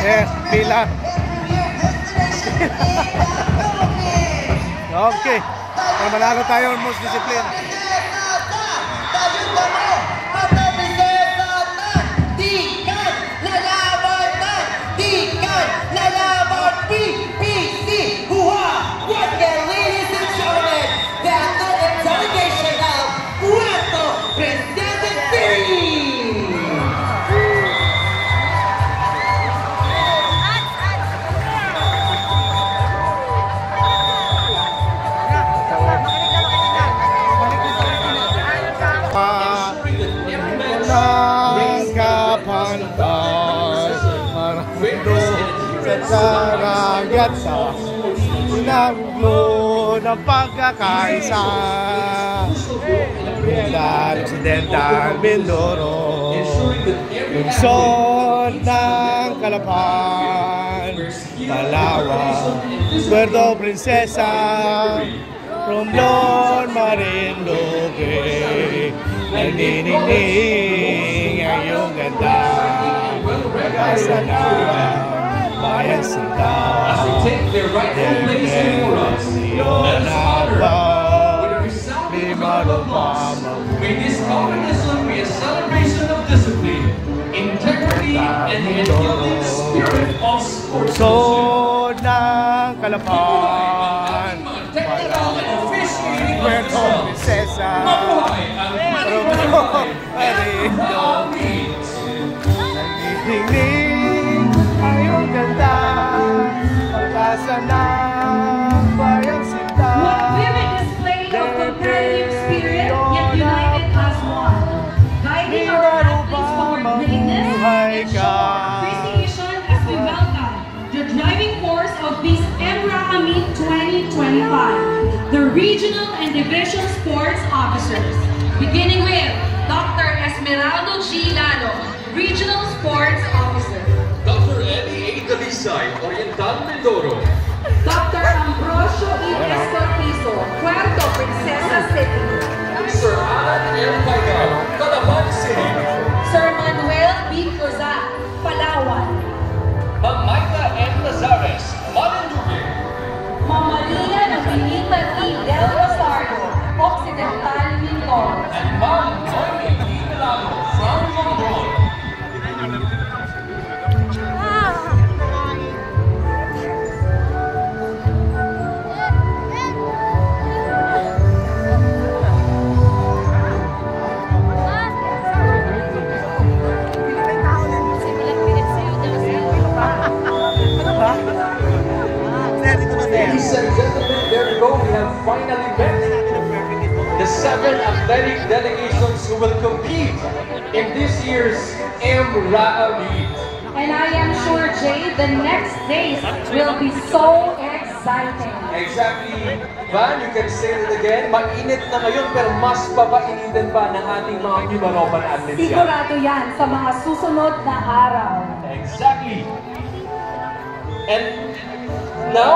Yes, pila. Okay. Para manalo tayo ng most discipline. Saragyan sa sinaglo ng pagkakaisa Piedad Occidental Mindoro Lungsod ng Calapan Palawan Puerto Princesa Romblon Marinduque Nagniningning ang iyong ganda Pag-asa na bayan sila May this organism be a celebration of discipline, integrity, and the enduring spirit of sports. Lungsod ng Calapan Puerto Princesa Romblon Marinduque Nagniningning ang iyong ganda Pag-asa ng bayang sinta What vivid display of competitive spirit yet united as one. Guiding our athletes toward greatness and show our appreciation as we welcome the driving force of this MRACA Meet 2025, the regional and division sports officers. Beginning with Dr. Esmeraldo G. Lalo, Regional Sports Officer. Dr. Eddie A. Dalisay, Oriental Mindoro. Dr. Ambrosio E. Escortizo, Puerto Princesa City. Sir Alan M. Pagal, Calapan City. Sir Manuel B. Cruzat, Palawan. Ma'am Maita M. Lazares, Marinduque. Mama Lina Nabilita E. Del Rosario, Occidental Mindoro. And Ma'am Noemi E. Milano, from Romblon. Ladies and gentlemen, there we go. We have finally met the 7 athletic delegations who will compete in this year's MRACA Meet. And I am sure, Jay, the next days will be so exciting. Exactly. Van, you can say it again. Mainit na ngayon pero mas papainitin pa ng ating mga Pimaropan athletes yan. Sigurado yan sa mga susunod na araw. Exactly. And now,